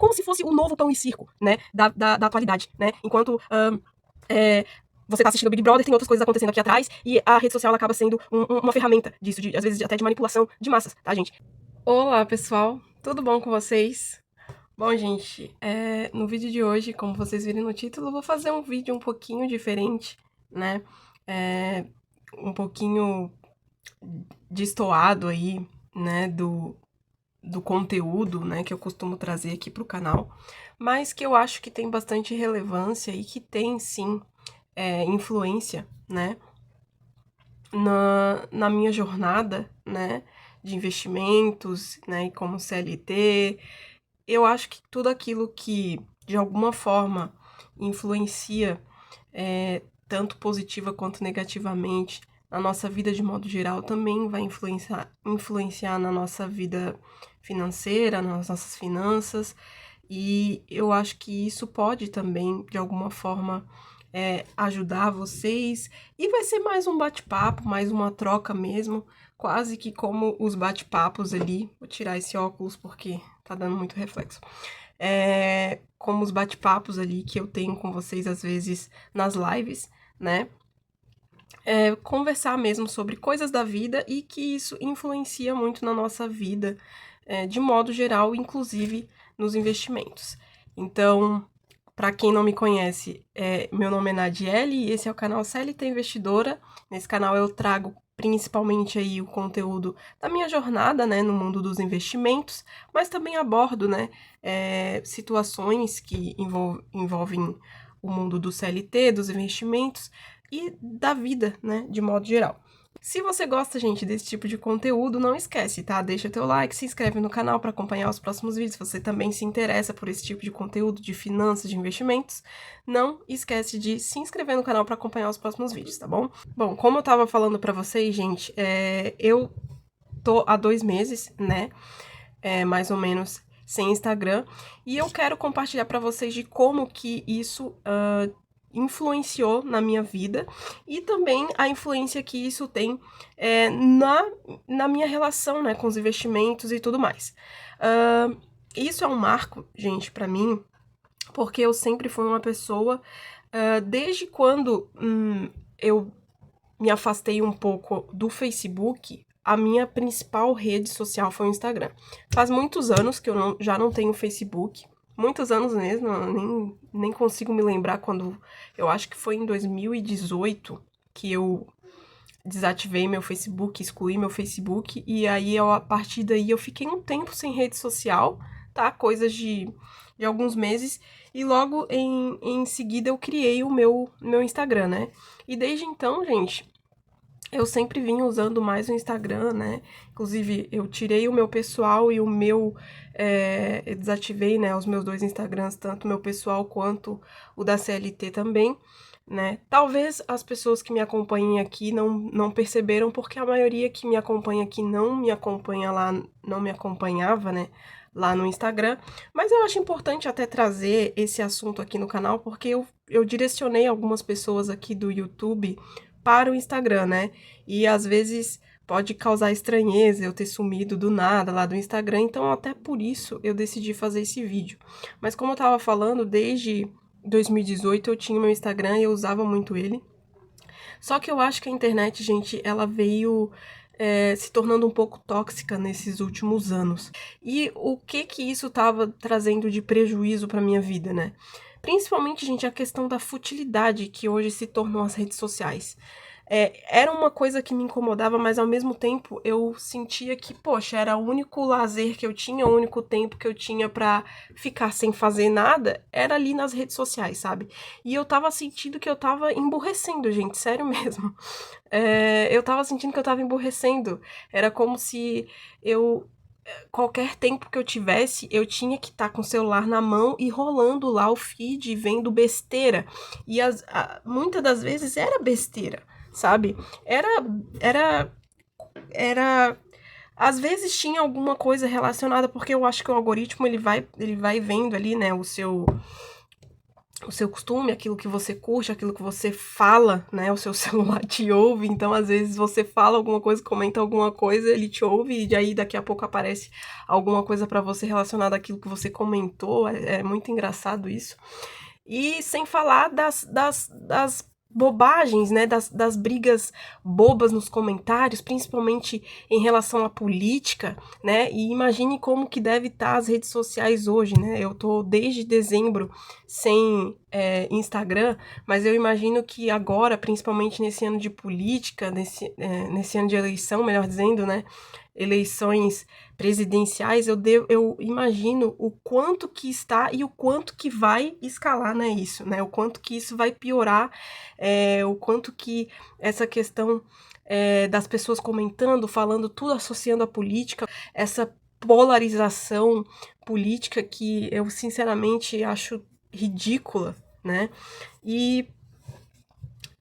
como se fosse o novo pão e circo, né, da atualidade, né? Enquanto você tá assistindo o Big Brother, tem outras coisas acontecendo aqui atrás, e a rede social acaba sendo uma ferramenta disso, às vezes até de manipulação de massas, tá, gente? Olá, pessoal, tudo bom com vocês? Bom, gente, no vídeo de hoje, como vocês viram no título, eu vou fazer um vídeo um pouquinho diferente, né? Um pouquinho destoado aí, né, do conteúdo, né, que eu costumo trazer aqui pro canal, mas que eu acho que tem bastante relevância e que tem, sim, influência, né, na minha jornada, né, de investimentos, né, e como CLT. Eu acho que tudo aquilo que, de alguma forma, influencia, tanto positiva quanto negativamente, na nossa vida de modo geral, também vai influenciar na nossa vida financeira, nas nossas finanças, e eu acho que isso pode também, de alguma forma, ajudar vocês, e vai ser mais um bate-papo, mais uma troca mesmo, quase que como os bate-papos ali. Vou tirar esse óculos porque tá dando muito reflexo. Como os bate-papos ali que eu tenho com vocês às vezes nas lives, né? Conversar mesmo sobre coisas da vida e que isso influencia muito na nossa vida, de modo geral, inclusive nos investimentos. Então, para quem não me conhece, meu nome é Nadiele e esse é o canal CLT Investidora. Nesse canal eu trago principalmente aí o conteúdo da minha jornada, né, no mundo dos investimentos, mas também abordo, né, situações que envolvem o mundo do CLT, dos investimentos e da vida, né, de modo geral. Se você gosta, gente, desse tipo de conteúdo, não esquece, tá? Deixa teu like, se inscreve no canal para acompanhar os próximos vídeos. Se você também se interessa por esse tipo de conteúdo de finanças, de investimentos, não esquece de se inscrever no canal para acompanhar os próximos vídeos, tá bom? Bom, como eu tava falando para vocês, gente, eu tô há 2 meses, né, mais ou menos, sem Instagram, e eu quero compartilhar para vocês de como que isso influenciou na minha vida e também a influência que isso tem na minha relação, né, com os investimentos e tudo mais. Isso é um marco, gente, para mim, porque eu sempre fui uma pessoa, desde quando eu me afastei um pouco do Facebook, a minha principal rede social foi o Instagram. Faz muitos anos que eu já não tenho Facebook, muitos anos mesmo, nem consigo me lembrar quando, eu acho que foi em 2018 que eu desativei meu Facebook, excluí meu Facebook, e aí a partir daí eu fiquei um tempo sem rede social, tá? Coisas de alguns meses, e logo em seguida eu criei o meu Instagram, né? E desde então, gente, eu sempre vim usando mais o Instagram, né? Inclusive, eu tirei o meu pessoal e o meu. Eu desativei, né, os meus 2 Instagrams, tanto o meu pessoal quanto o da CLT também, né? Talvez as pessoas que me acompanhem aqui não perceberam, porque a maioria que me acompanha aqui não me acompanha lá, não me acompanhava, né? Lá no Instagram, mas eu acho importante até trazer esse assunto aqui no canal, porque eu direcionei algumas pessoas aqui do YouTube para o Instagram, né? E às vezes pode causar estranheza eu ter sumido do nada lá do Instagram, então até por isso eu decidi fazer esse vídeo. Mas como eu tava falando, desde 2018 eu tinha meu Instagram e eu usava muito ele. Só que eu acho que a internet, gente, ela veio se tornando um pouco tóxica nesses últimos anos. E o que que isso tava trazendo de prejuízo para minha vida, né? Principalmente, gente, a questão da futilidade que hoje se tornou as redes sociais. Era uma coisa que me incomodava, mas ao mesmo tempo eu sentia que, poxa, era o único lazer que eu tinha, o único tempo que eu tinha pra ficar sem fazer nada, era ali nas redes sociais, sabe? E eu tava sentindo que eu tava emburrecendo, gente, sério mesmo. Eu tava sentindo que eu tava emburrecendo. Era como se eu qualquer tempo que eu tivesse, eu tinha que estar com o celular na mão e rolando lá o feed, vendo besteira. E muitas das vezes era besteira, sabe? Era, era, era. Às vezes tinha alguma coisa relacionada, porque eu acho que o algoritmo ele vai vendo ali, né, o seu costume, aquilo que você curte, aquilo que você fala, né? O seu celular te ouve, então às vezes você fala alguma coisa, comenta alguma coisa, ele te ouve e aí daqui a pouco aparece alguma coisa para você relacionada àquilo que você comentou. É muito engraçado isso. E sem falar das bobagens, né? Das brigas bobas nos comentários, principalmente em relação à política, né? E imagine como que deve estar as redes sociais hoje, né? Eu tô desde dezembro sem Instagram, mas eu imagino que agora, principalmente nesse ano de política, nesse ano de eleição, melhor dizendo, né? Eleições presidenciais, eu imagino o quanto que está e o quanto que vai escalar, né, isso, né? O quanto que isso vai piorar, o quanto que essa questão das pessoas comentando, falando tudo, associando a política, essa polarização política que eu sinceramente acho ridícula, né? E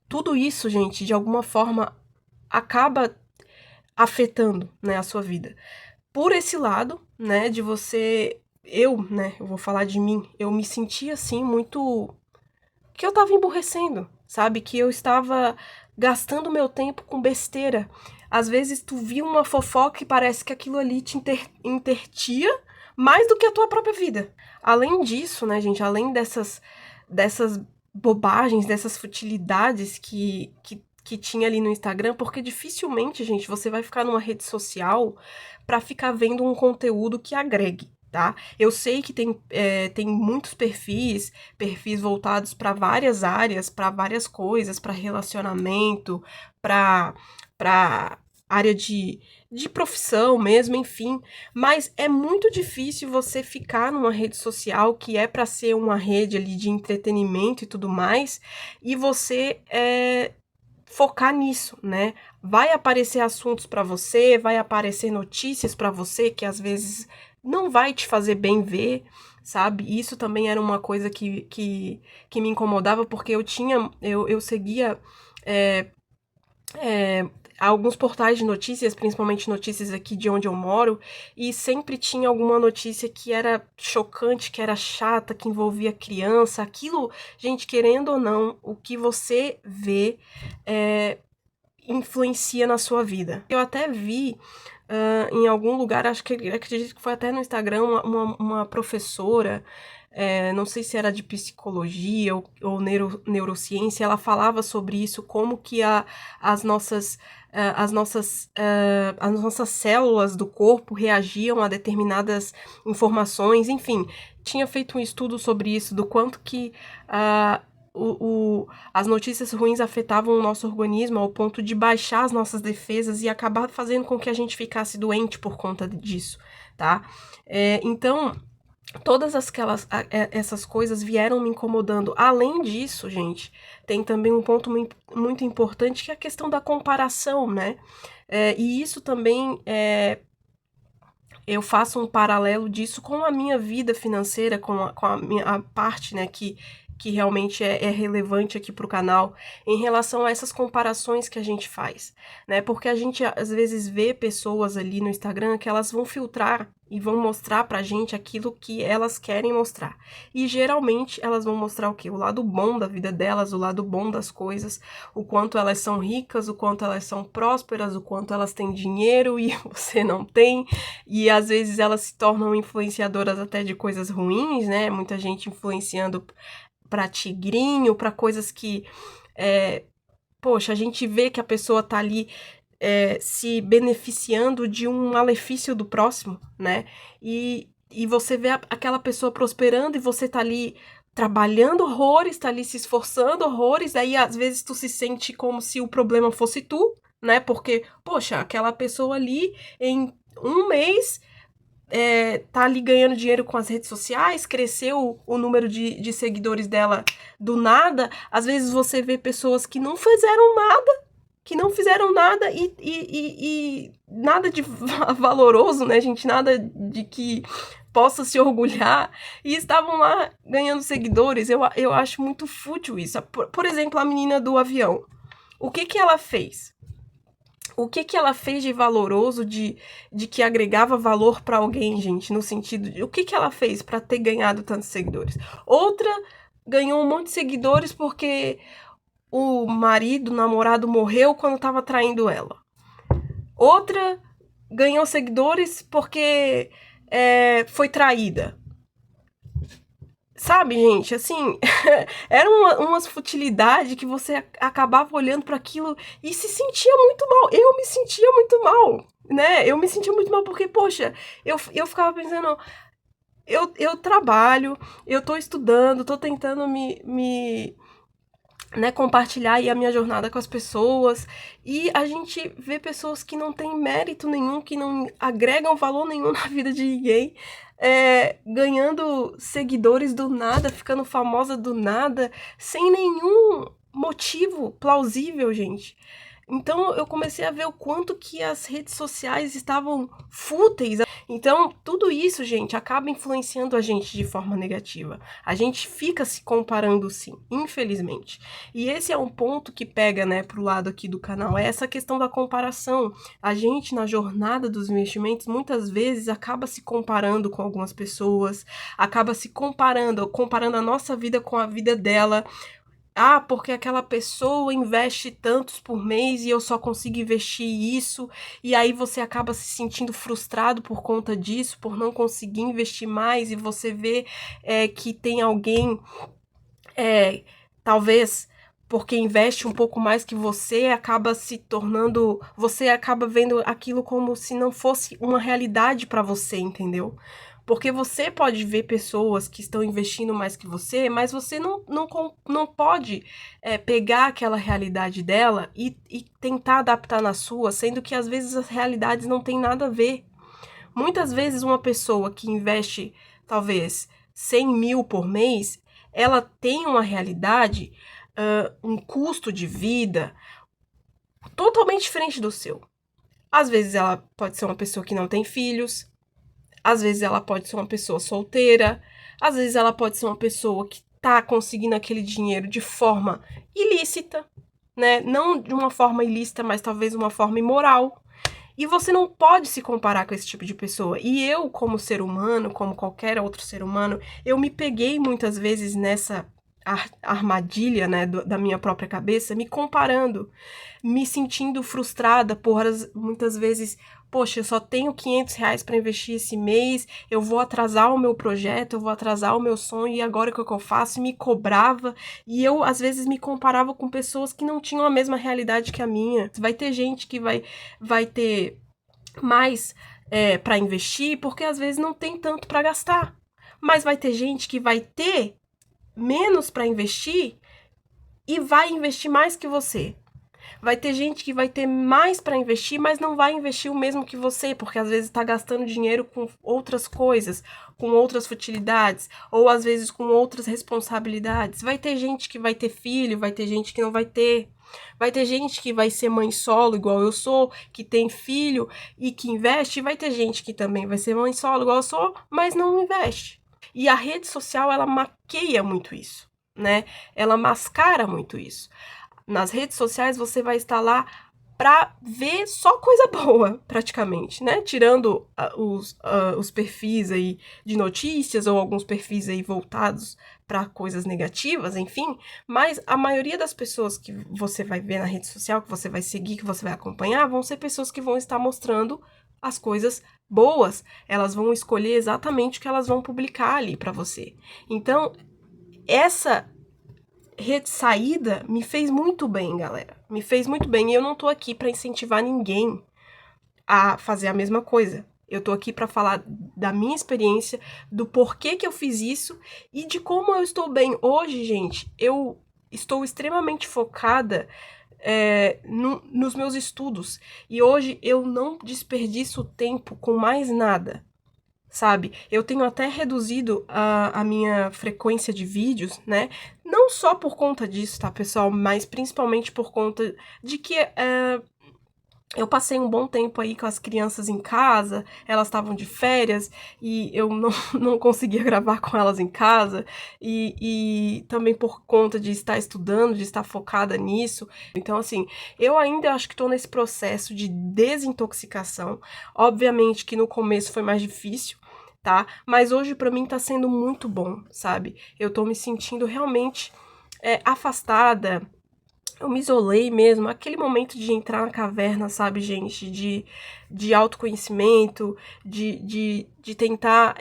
tudo isso, gente, de alguma forma acaba afetando, né, a sua vida. Por esse lado, né, de você, né, eu vou falar de mim, eu me sentia assim muito que eu tava emburrecendo, sabe? Que eu estava gastando meu tempo com besteira. Às vezes tu via uma fofoca e parece que aquilo ali te intertia mais do que a tua própria vida. Além disso, né, gente, além dessas bobagens, dessas futilidades que tinha ali no Instagram, porque dificilmente, gente, você vai ficar numa rede social para ficar vendo um conteúdo que agregue, tá? Eu sei que tem muitos perfis voltados para várias áreas, para várias coisas, para relacionamento, para área de profissão mesmo, enfim. Mas é muito difícil você ficar numa rede social que é para ser uma rede ali de entretenimento e tudo mais, e você focar nisso, né? Vai aparecer assuntos para você, vai aparecer notícias para você que às vezes não vai te fazer bem ver, sabe? Isso também era uma coisa que me incomodava, porque eu seguia é, é, alguns portais de notícias, principalmente notícias aqui de onde eu moro, e sempre tinha alguma notícia que era chocante, que era chata, que envolvia criança. Aquilo, gente, querendo ou não, o que você vê influencia na sua vida. Eu até vi em algum lugar, acredito que foi até no Instagram, uma professora, não sei se era de psicologia ou neurociência, ela falava sobre isso, como que as nossas, as nossas células do corpo reagiam a determinadas informações, enfim, tinha feito um estudo sobre isso, do quanto que as notícias ruins afetavam o nosso organismo ao ponto de baixar as nossas defesas e acabar fazendo com que a gente ficasse doente por conta disso, tá? Então, todas essas coisas vieram me incomodando. Além disso, gente, tem também um ponto muito importante que é a questão da comparação, né? E isso também eu faço um paralelo disso com a minha vida financeira, com a parte, né, que realmente é relevante aqui para o canal, em relação a essas comparações que a gente faz, né? Porque a gente às vezes vê pessoas ali no Instagram que elas vão filtrar e vão mostrar pra gente aquilo que elas querem mostrar. E geralmente elas vão mostrar o quê? O lado bom da vida delas, o lado bom das coisas, o quanto elas são ricas, o quanto elas são prósperas, o quanto elas têm dinheiro e você não tem. E às vezes elas se tornam influenciadoras até de coisas ruins, né? Muita gente influenciando para tigrinho, para coisas que, poxa, a gente vê que a pessoa tá ali se beneficiando de um malefício do próximo, né? E você vê aquela pessoa prosperando e você tá ali trabalhando horrores, tá ali se esforçando horrores, aí às vezes tu se sente como se o problema fosse tu, né? Porque, poxa, aquela pessoa ali em um mês tá ali ganhando dinheiro com as redes sociais, cresceu o número de seguidores dela do nada. Às vezes você vê pessoas que não fizeram nada e nada de valoroso, né, gente? Nada de que possa se orgulhar e estavam lá ganhando seguidores. Eu acho muito fútil isso. Por exemplo, a menina do avião. O que ela fez? O que ela fez de valoroso, de que agregava valor para alguém, gente, no sentido de o que ela fez para ter ganhado tantos seguidores? Outra ganhou um monte de seguidores porque o marido, o namorado morreu quando estava traindo ela. Outra ganhou seguidores porque foi traída. Sabe, gente, assim, era umas futilidades que você acabava olhando para aquilo e se sentia muito mal. Eu me sentia muito mal, né? Eu me sentia muito mal porque, poxa, eu ficava pensando, eu trabalho, eu tô estudando, tô tentando né, compartilhar aí a minha jornada com as pessoas, e a gente vê pessoas que não têm mérito nenhum, que não agregam valor nenhum na vida de ninguém, ganhando seguidores do nada, ficando famosa do nada, sem nenhum motivo plausível, gente. Então eu comecei a ver o quanto que as redes sociais estavam fúteis. Então tudo isso, gente, acaba influenciando a gente de forma negativa. A gente fica se comparando, sim, infelizmente. E esse é um ponto que pega, né, pro lado aqui do canal, é essa questão da comparação. A gente, na jornada dos investimentos, muitas vezes acaba se comparando com algumas pessoas, acaba se comparando a nossa vida com a vida dela. Ah, porque aquela pessoa investe tantos por mês e eu só consigo investir isso, e aí você acaba se sentindo frustrado por conta disso, por não conseguir investir mais, e você vê que tem alguém, talvez porque investe um pouco mais que você, acaba se tornando, você acaba vendo aquilo como se não fosse uma realidade para você, entendeu? Porque você pode ver pessoas que estão investindo mais que você, mas você não pode pegar aquela realidade dela e tentar adaptar na sua, sendo que às vezes as realidades não têm nada a ver. Muitas vezes uma pessoa que investe, talvez, 100 mil por mês, ela tem uma realidade, um custo de vida totalmente diferente do seu. Às vezes ela pode ser uma pessoa que não tem filhos, às vezes ela pode ser uma pessoa solteira, às vezes ela pode ser uma pessoa que tá conseguindo aquele dinheiro de forma ilícita, né? Não de uma forma ilícita, mas talvez uma forma imoral. E você não pode se comparar com esse tipo de pessoa. E eu, como ser humano, como qualquer outro ser humano, eu me peguei muitas vezes nessa armadilha, né, da minha própria cabeça, me comparando, me sentindo frustrada por muitas vezes, poxa, eu só tenho R$ 500 para investir esse mês, eu vou atrasar o meu projeto, eu vou atrasar o meu sonho, e agora o que eu faço? Me cobrava, e eu às vezes me comparava com pessoas que não tinham a mesma realidade que a minha. Vai ter gente que vai ter mais para investir, porque às vezes não tem tanto para gastar. Mas vai ter gente que vai ter menos para investir e vai investir mais que você. Vai ter gente que vai ter mais para investir, mas não vai investir o mesmo que você, porque às vezes está gastando dinheiro com outras coisas, com outras futilidades, ou às vezes com outras responsabilidades. Vai ter gente que vai ter filho, vai ter gente que não vai ter. Vai ter gente que vai ser mãe solo, igual eu sou, que tem filho e que investe, e vai ter gente que também vai ser mãe solo, igual eu sou, mas não investe. E a rede social, ela maqueia muito isso, né? Ela mascara muito isso. Nas redes sociais você vai estar lá para ver só coisa boa, praticamente, né? Tirando os perfis aí de notícias ou alguns perfis aí voltados para coisas negativas, enfim. Mas a maioria das pessoas que você vai ver na rede social, que você vai seguir, que você vai acompanhar, vão ser pessoas que vão estar mostrando as coisas boas. Elas vão escolher exatamente o que elas vão publicar ali para você. Então, essa rede saída me fez muito bem, galera. Me fez muito bem. E eu não tô aqui para incentivar ninguém a fazer a mesma coisa. Eu tô aqui para falar da minha experiência, do porquê que eu fiz isso e de como eu estou bem. Hoje, gente, eu estou extremamente focada nos meus estudos. E hoje eu não desperdiço tempo com mais nada, sabe? Eu tenho até reduzido a minha frequência de vídeos, né? Não só por conta disso, tá, pessoal? Mas principalmente por conta de que eu passei um bom tempo aí com as crianças em casa, elas estavam de férias e eu não conseguia gravar com elas em casa, e também por conta de estar estudando, de estar focada nisso. Então, assim, eu ainda acho que estou nesse processo de desintoxicação. Obviamente que no começo foi mais difícil, tá? Mas hoje pra mim tá sendo muito bom, sabe? Eu tô me sentindo realmente afastada. Eu me isolei mesmo, aquele momento de entrar na caverna, sabe, gente? De autoconhecimento, de tentar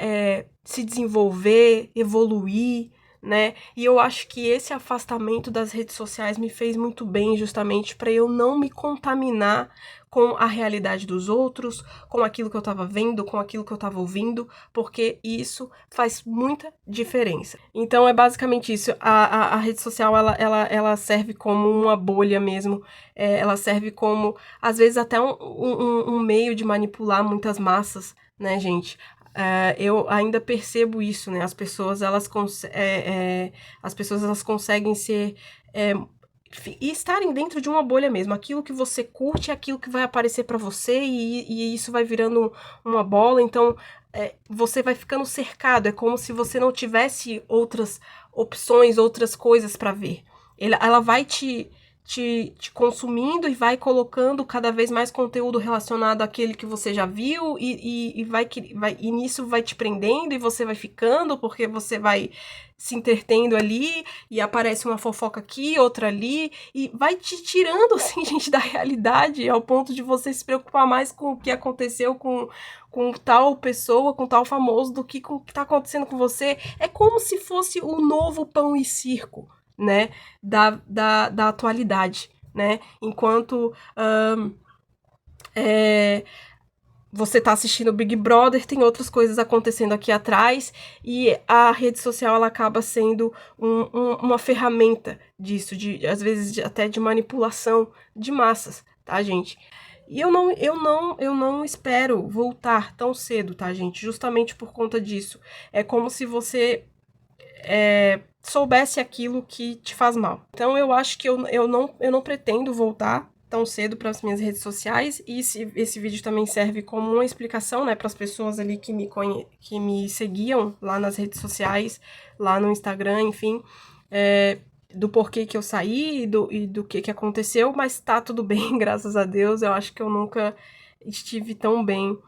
se desenvolver, evoluir, né? E eu acho que esse afastamento das redes sociais me fez muito bem, justamente para eu não me contaminar com a realidade dos outros, com aquilo que eu tava vendo, com aquilo que eu tava ouvindo, porque isso faz muita diferença. Então é basicamente isso. A rede social ela serve como uma bolha mesmo. Ela serve como, às vezes, até um meio de manipular muitas massas, né, gente? Eu ainda percebo isso, né? As pessoas elas conseguem ser e estarem dentro de uma bolha mesmo. Aquilo que você curte é aquilo que vai aparecer para você e isso vai virando uma bola. Então você vai ficando cercado. É como se você não tivesse outras opções, outras coisas para ver. Ela vai te consumindo e vai colocando cada vez mais conteúdo relacionado àquele que você já viu e nisso vai te prendendo e você vai ficando porque você vai se entretendo ali e aparece uma fofoca aqui, outra ali e vai te tirando, assim, gente, da realidade ao ponto de você se preocupar mais com o que aconteceu com tal pessoa, com tal famoso, do que com o que tá acontecendo com você. É como se fosse o novo pão e circo, né, da atualidade, né, enquanto você tá assistindo o Big Brother, tem outras coisas acontecendo aqui atrás, e a rede social ela acaba sendo uma ferramenta disso, às vezes até de manipulação de massas, tá, gente? E eu não espero voltar tão cedo, tá, gente? Justamente por conta disso. É como se você soubesse aquilo que te faz mal. Então eu acho que eu não pretendo voltar tão cedo para as minhas redes sociais, e esse vídeo também serve como uma explicação, né, para as pessoas ali que me seguiam lá nas redes sociais, lá no Instagram, enfim, do porquê que eu saí e do que aconteceu, mas tá tudo bem, graças a Deus. Eu acho que eu nunca estive tão bem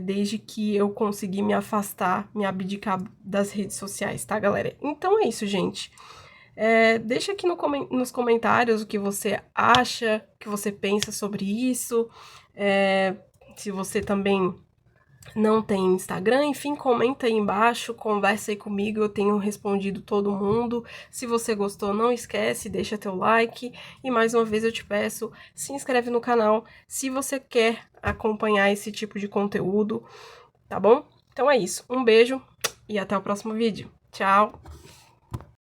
desde que eu consegui me afastar, me abdicar das redes sociais, tá, galera? Então é isso, gente. Deixa aqui nos comentários o que você acha, o que você pensa sobre isso. Se você também não tem Instagram, enfim, comenta aí embaixo, conversa aí comigo, eu tenho respondido todo mundo. Se você gostou, não esquece, deixa teu like. E mais uma vez eu te peço, se inscreve no canal se você quer acompanhar esse tipo de conteúdo, tá bom? Então é isso, um beijo e até o próximo vídeo. Tchau!